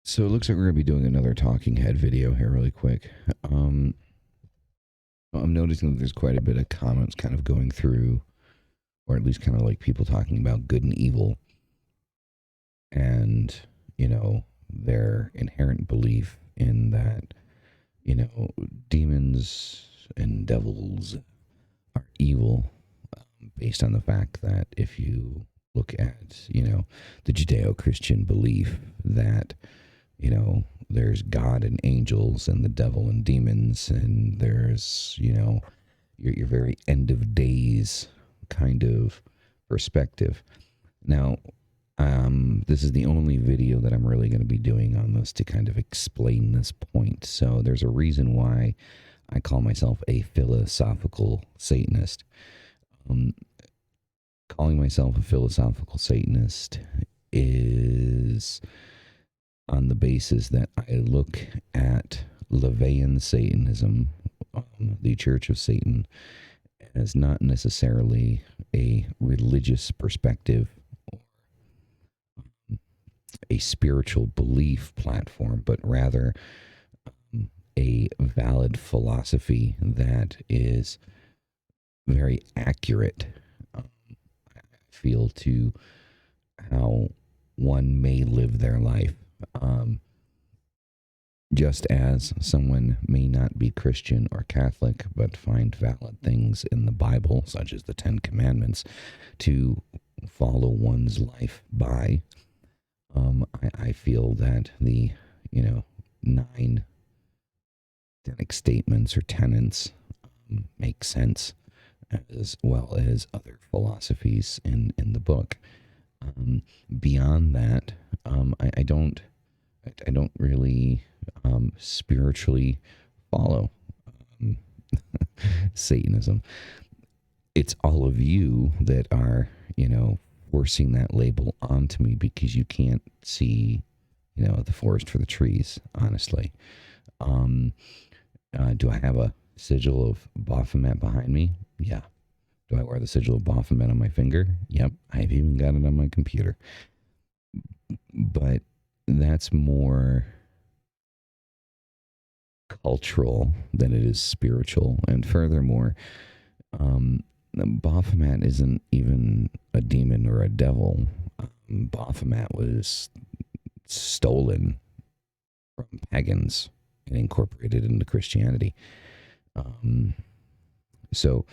So it looks like we're going to be doing another talking head video here really quick. Um, I'm noticing that there's quite a bit of comments kind of going through, or at least kind of like people talking about good and evil and, their inherent belief in that, you know, demons and devils are evil based on the fact that if you look at, the Judeo Christian belief that there's God and angels and the devil and demons, and there's, your very end of days kind of perspective. Now, this is the only video that I'm really going to be doing on this to kind of explain this point. So there's a reason why I call myself a philosophical Satanist. Um, Calling myself a philosophical Satanist is on the basis that I look at Levian Satanism, the Church of Satan, as not necessarily a religious perspective or a spiritual belief platform, but rather a valid philosophy that is very accurate, I feel, to how one may live their life. Just as someone may not be Christian or Catholic, but find valid things in the Bible, such as the Ten Commandments, to follow one's life by, I feel that the, nine Denic statements or tenets make sense, as well as other philosophies in the book. Beyond that, I don't really spiritually follow Satanism. It's all of you that are, forcing that label onto me because you can't see, the forest for the trees, honestly. Do I have a sigil of Baphomet behind me? Yeah. Do I wear the sigil of Baphomet on my finger? Yep. I've even got it on my computer. But that's more cultural than it is spiritual. And furthermore, Baphomet isn't even a demon or a devil. Baphomet was stolen from pagans and incorporated into Christianity. So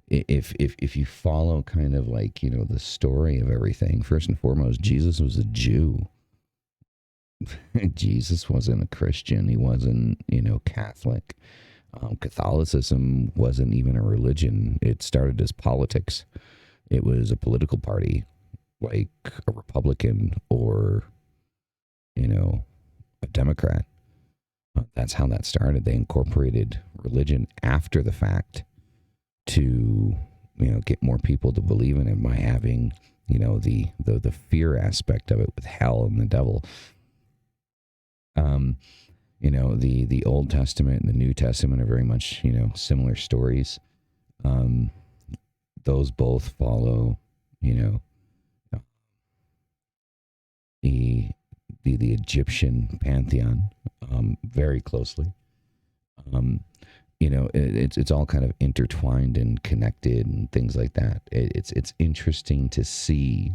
if you follow kind of like, the story of everything, first and foremost, Jesus was a Jew. Jesus wasn't a Christian. He wasn't, Catholic. Catholicism wasn't even a religion. It started as politics. It was a political party, like a Republican or, a Democrat. That's how that started. They incorporated religion after the fact to, get more people to believe in it by having, the fear aspect of it with hell and the devil. The Old Testament and the New Testament are very much, similar stories. Those both follow, the Egyptian pantheon very closely. It's all kind of intertwined and connected and things like that. It's interesting to see,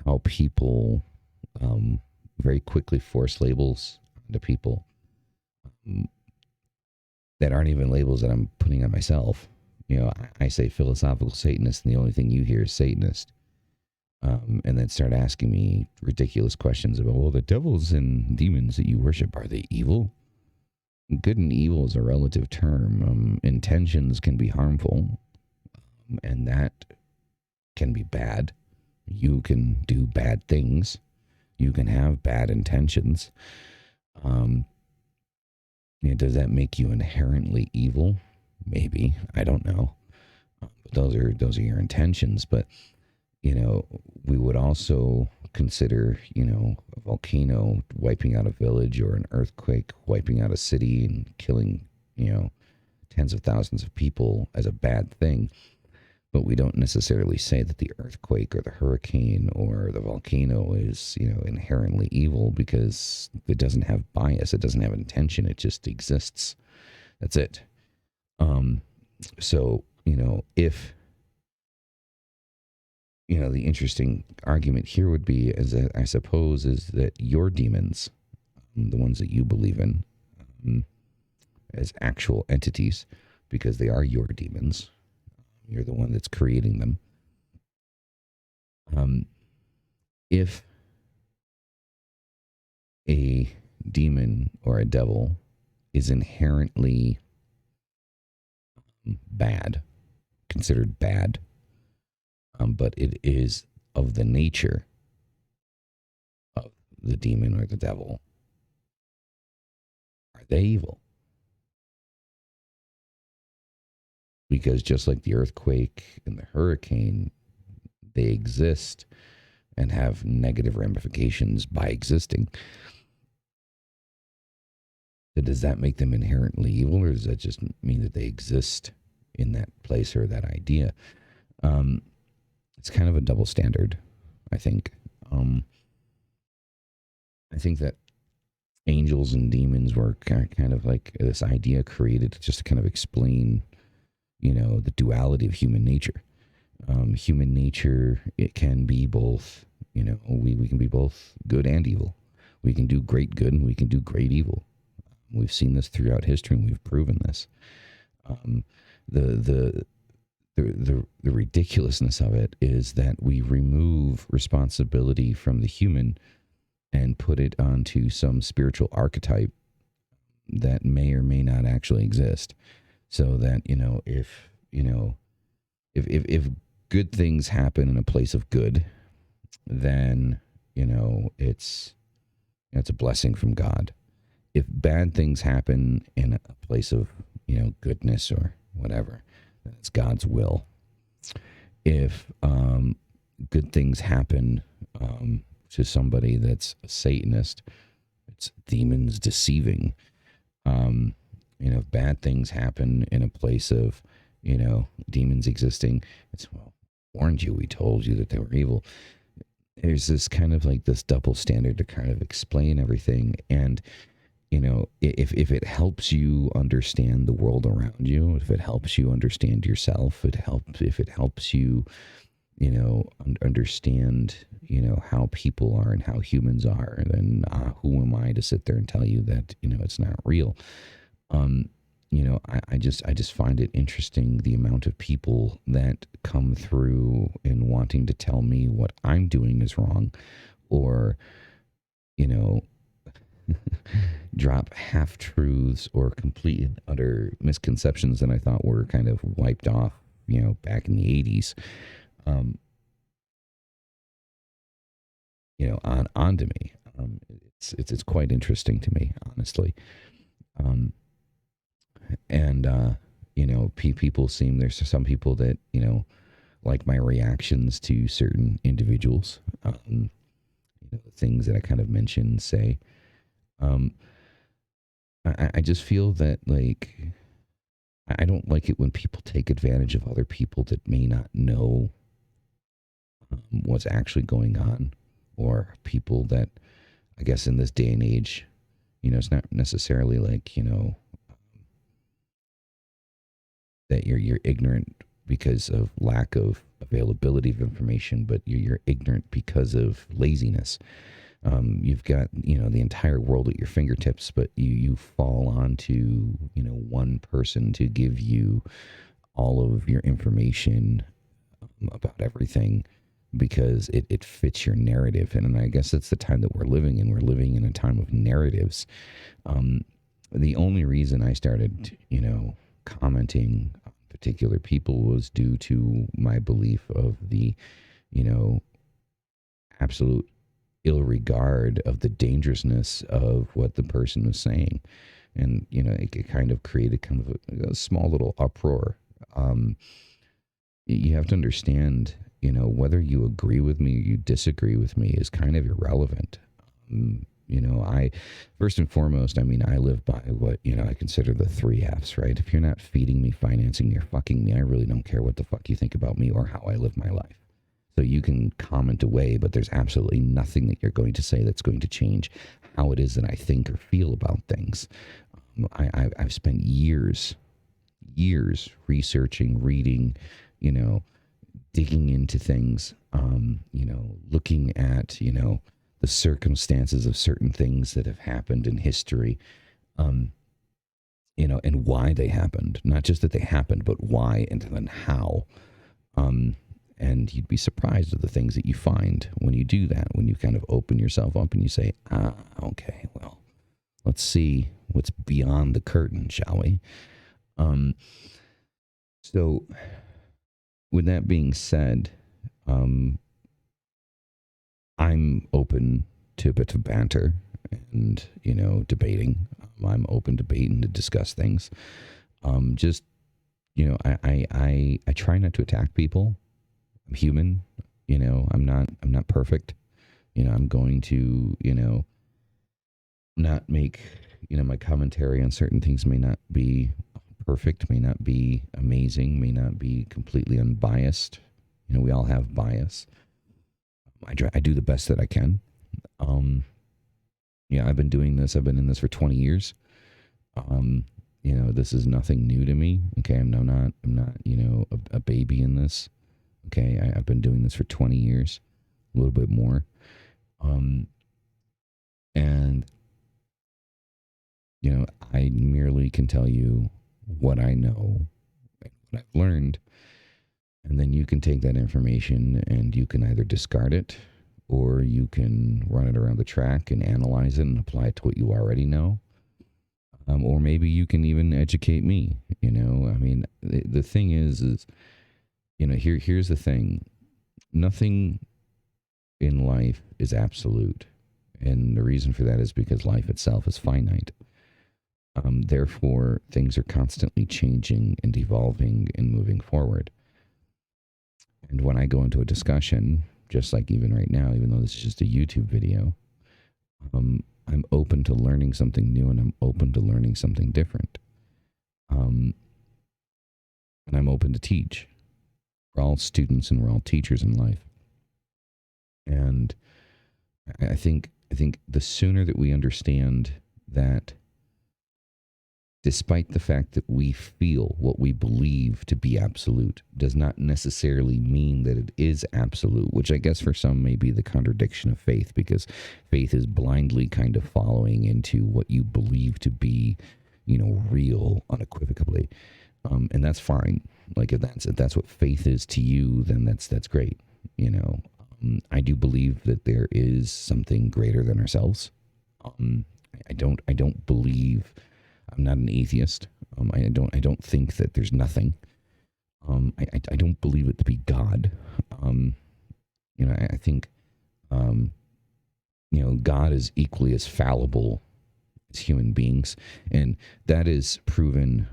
how people very quickly force labels onto people that aren't even labels that I'm putting on myself. I say philosophical Satanist, and the only thing you hear is Satanist. And then start asking me ridiculous questions about, well, the devils and demons that you worship, are they evil? Good and evil is a relative term. Intentions can be harmful, and that can be bad. You can do bad things. You can have bad intentions. Does that make you inherently evil? Maybe. I don't know. But those are your intentions. But we would also consider, a volcano wiping out a village or an earthquake wiping out a city and killing, tens of thousands of people as a bad thing. but we don't necessarily say that the earthquake or the hurricane or the volcano is, inherently evil, because it doesn't have bias, it doesn't have intention, it just exists. That's it. So, if, the interesting argument here would be, is that I suppose, is that your demons, the ones that you believe in, as actual entities, because they are your demons, you're the one that's creating them. If a demon or a devil is inherently bad, considered bad, but it is of the nature of the demon or the devil, are they evil? Because just like the earthquake and the hurricane, they exist and have negative ramifications by existing. So does that make them inherently evil, or does that just mean that they exist in that place or that idea? It's kind of a double standard, I think. I think that angels and demons were kind of like this idea created just to kind of explain, the duality of human nature. Human nature, it can be both, we can be both good and evil. We can do great good and we can do great evil. We've seen this throughout history, and we've proven this. The ridiculousness of it is that we remove responsibility from the human and put it onto some spiritual archetype that may or may not actually exist. So that, if good things happen in a place of good, then, it's a blessing from God. If bad things happen in a place of, goodness or whatever, then it's God's will. If good things happen to somebody that's a Satanist, it's demons deceiving. If bad things happen in a place of, demons existing, it's, well, warned you, we told you that they were evil. There's this kind of like this double standard to kind of explain everything. And, if it helps you understand the world around you, if it helps you understand yourself, if it helps you, understand, how people are and how humans are, then who am I to sit there and tell you that, it's not real? I just find it interesting, the amount of people that come through and wanting to tell me what I'm doing is wrong, or, drop half truths or complete and utter misconceptions that I thought were kind of wiped off, back in the 80s. Onto me. It's quite interesting to me, honestly. People seem, there's some people that, like my reactions to certain individuals, things that I kind of mentioned, say. I just feel that, like, I don't like it when people take advantage of other people that may not know what's actually going on, or people that, I guess in this day and age, it's not necessarily like, that you're ignorant because of lack of availability of information, but you're ignorant because of laziness. You've got, the entire world at your fingertips, but you fall onto, one person to give you all of your information about everything, because it fits your narrative. And I guess that's the time that we're living in. We're living in a time of narratives. The only reason I started, commenting on particular people was due to my belief of the, absolute ill regard of the dangerousness of what the person was saying. And, it kind of created kind of a small little uproar. You have to understand, whether you agree with me or you disagree with me is kind of irrelevant. I first and foremost, I mean, I live by what, I consider the 3 Fs, right? If you're not feeding me, financing me, or fucking me, I really don't care what the fuck you think about me or how I live my life. So you can comment away, but there's absolutely nothing that you're going to say that's going to change how it is that I think or feel about things. I've spent years researching, reading, digging into things, looking at, the circumstances of certain things that have happened in history, and why they happened. Not just that they happened, but why and then how. And you'd be surprised at the things that you find when you do that, when you kind of open yourself up and you say, okay, well, let's see what's beyond the curtain, shall we? So with that being said, I'm open to a bit of banter and, debating. I'm open to debating to discuss things. Just, I try not to attack people. I'm human, I'm not perfect. I'm going to, not make, my commentary on certain things may not be perfect, may not be amazing, may not be completely unbiased. We all have bias. I do the best that I can. I've been doing this. I've been in this for 20 years. This is nothing new to me. Okay. I'm not, a baby in this. Okay. I've been doing this for 20 years, a little bit more. And, I merely can tell you what I know, what I've learned. And then you can take that information and you can either discard it or you can run it around the track and analyze it and apply it to what you already know. Or maybe you can even educate me, I mean, the thing is, here's the thing. Nothing in life is absolute. And the reason for that is because life itself is finite. Therefore, things are constantly changing and evolving and moving forward. And when I go into a discussion, just like even right now, even though this is just a YouTube video, I'm open to learning something new and I'm open to learning something different. And I'm open to teach. We're all students and we're all teachers in life. And I think the sooner that we understand that despite the fact that we feel what we believe to be absolute does not necessarily mean that it is absolute, which I guess for some may be the contradiction of faith, because faith is blindly kind of following into what you believe to be, real unequivocally. And that's fine. Like if that's what faith is to you, then that's great. I do believe that there is something greater than ourselves. I don't believe. I'm not an atheist. I don't think that there's nothing. I don't believe it to be God. I think, God is equally as fallible as human beings, and that is proven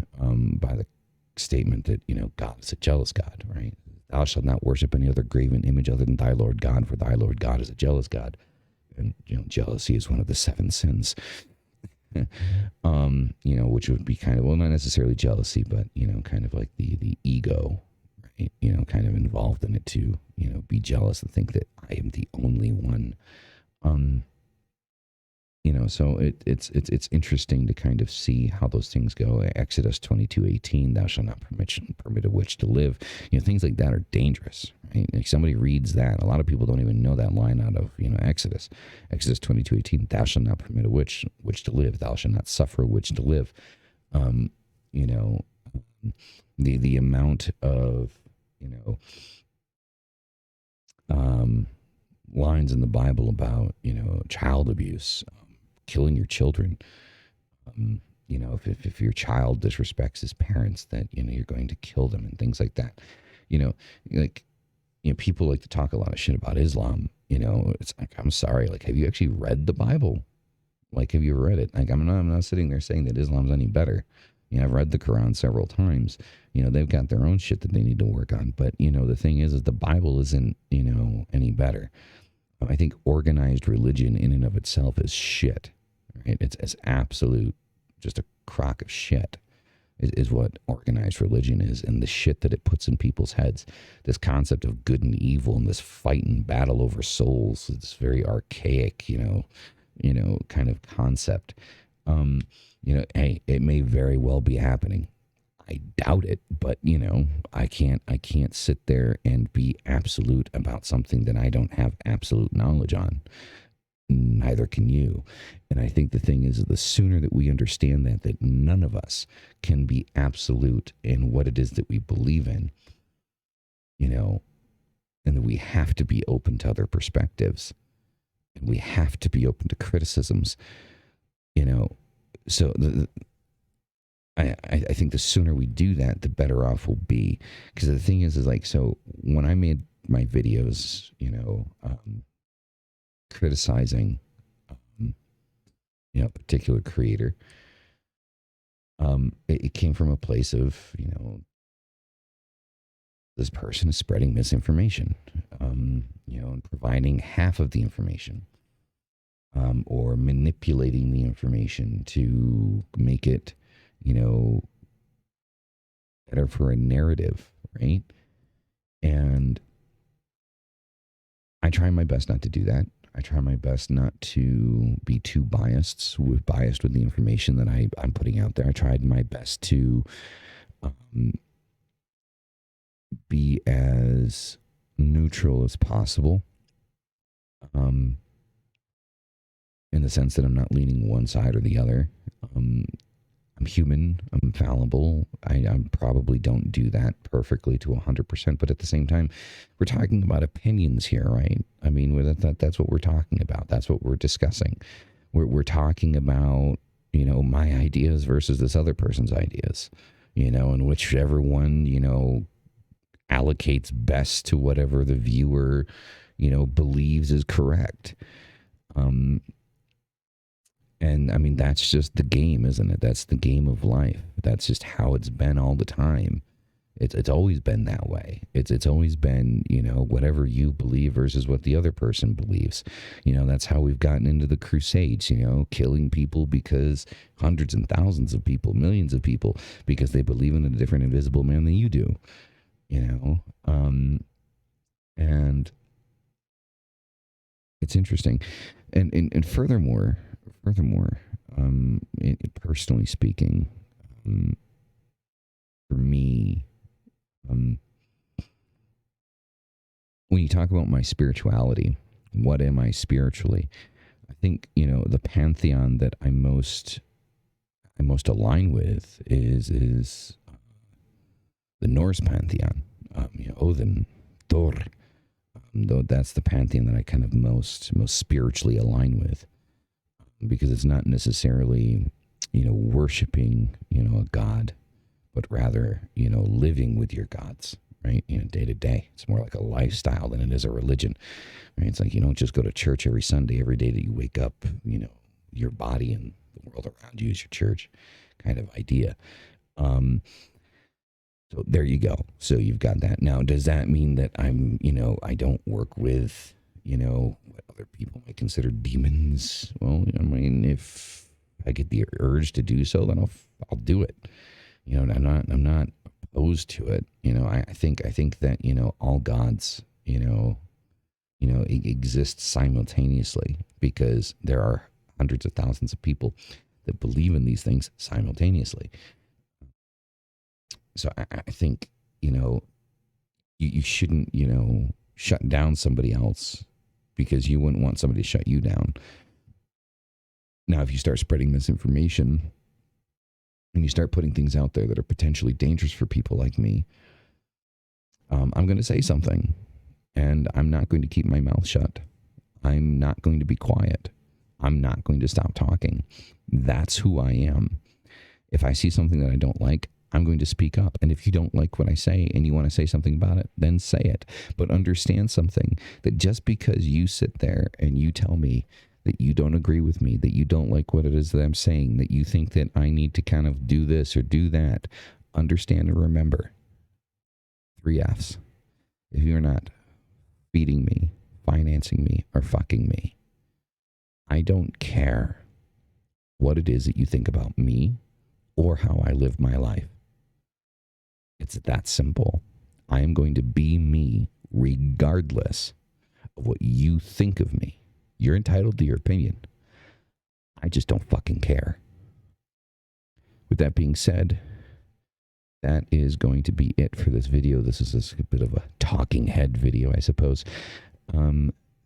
by the statement that God is a jealous God, right? Thou shalt not worship any other graven image other than thy Lord God, for thy Lord God is a jealous God, and jealousy is one of the 7 sins. Which would be kind of, well, not necessarily jealousy, but, kind of like the ego, right? Kind of involved in it to, be jealous and think that I am the only one. So it's interesting to kind of see how those things go. Exodus 22:18, thou shalt not permit a witch to live. Things like that are dangerous, right? Like somebody reads that. A lot of people don't even know that line out of, Exodus 22:18, thou shalt not permit a witch to live. Thou shalt not suffer a witch to live. The amount of, lines in the Bible about, child abuse, killing your children. If your child disrespects his parents, that, you're going to kill them and things like that. People like to talk a lot of shit about Islam. It's like, I'm sorry. Like, have you actually read the Bible? Like, have you read it? Like, I'm not sitting there saying that Islam's any better. I've read the Quran several times. They've got their own shit that they need to work on. But, the thing is the Bible isn't, any better. I think organized religion in and of itself is shit. Right? It's absolute, just a crock of shit. Is what organized religion is, and the shit that it puts in people's heads. This concept of good and evil, and this fight and battle over souls. It's very archaic, kind of concept. Hey, it may very well be happening. I doubt it, but I can't sit there and be absolute about something that I don't have absolute knowledge on. Neither can you. And I think the thing is, the sooner that we understand that none of us can be absolute in what it is that we believe in, and that we have to be open to other perspectives, and we have to be open to criticisms, so I think the sooner we do that, the better off we'll be. Because the thing is like, so when I made my videos, criticizing, a particular creator, it came from a place of, this person is spreading misinformation, and providing half of the information, or manipulating the information to make it, better for a narrative, right? And I try my best not to do that. I try my best not to be too biased with the information that I'm putting out there. I tried my best to be as neutral as possible, in the sense that I'm not leaning one side or the other. I'm human. I'm fallible. I probably don't do that perfectly to 100%, but at the same time, we're talking about opinions here, right? I mean, that's what we're talking about. That's what we're discussing. We're talking about, my ideas versus this other person's ideas, and whichever one, allocates best to whatever the viewer, believes is correct. And I mean, that's just the game, isn't it? That's the game of life. That's just how it's been all the time. It's always been that way. It's always been, whatever you believe versus what the other person believes. That's how we've gotten into the Crusades, killing people because hundreds and thousands of people, millions of people, because they believe in a different invisible man than you do, and it's interesting. And furthermore, personally speaking, for me, when you talk about my spirituality, what am I spiritually? I think, the pantheon that I most align with is the Norse pantheon. Odin, Thor. Though that's the pantheon that I kind of most spiritually align with, because it's not necessarily, worshiping, a god, but rather, living with your gods, right? Day to day. It's more like a lifestyle than it is a religion, right? It's like you don't just go to church every Sunday, every day that you wake up, your body and the world around you is your church kind of idea. So there you go. So you've got that. Now, does that mean that I'm, I don't work with, what other people might consider demons? Well, I mean, if I get the urge to do so, then I'll do it. I'm not opposed to it. I think that, all gods, exist simultaneously, because there are hundreds of thousands of people that believe in these things simultaneously. So I think, you shouldn't, shut down somebody else because you wouldn't want somebody to shut you down. Now, if you start spreading misinformation and you start putting things out there that are potentially dangerous for people like me, I'm going to say something, and I'm not going to keep my mouth shut. I'm not going to be quiet. I'm not going to stop talking. That's who I am. If I see something that I don't like, I'm going to speak up. And if you don't like what I say and you want to say something about it, then say it. But understand something, that just because you sit there and you tell me that you don't agree with me, that you don't like what it is that I'm saying, that you think that I need to kind of do this or do that, understand and remember 3 F's. If you're not feeding me, financing romancing me or fucking me. I don't care what it is that you think about me or how I live my life. It's that simple. I am going to be me regardless of what you think of me. You're entitled to your opinion. I just don't fucking care. With that being said, that is going to be it for this video. This is a bit of a talking head video, I suppose.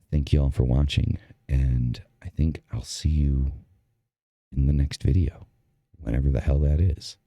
Thank you all for watching, and I think I'll see you in the next video, whenever the hell that is.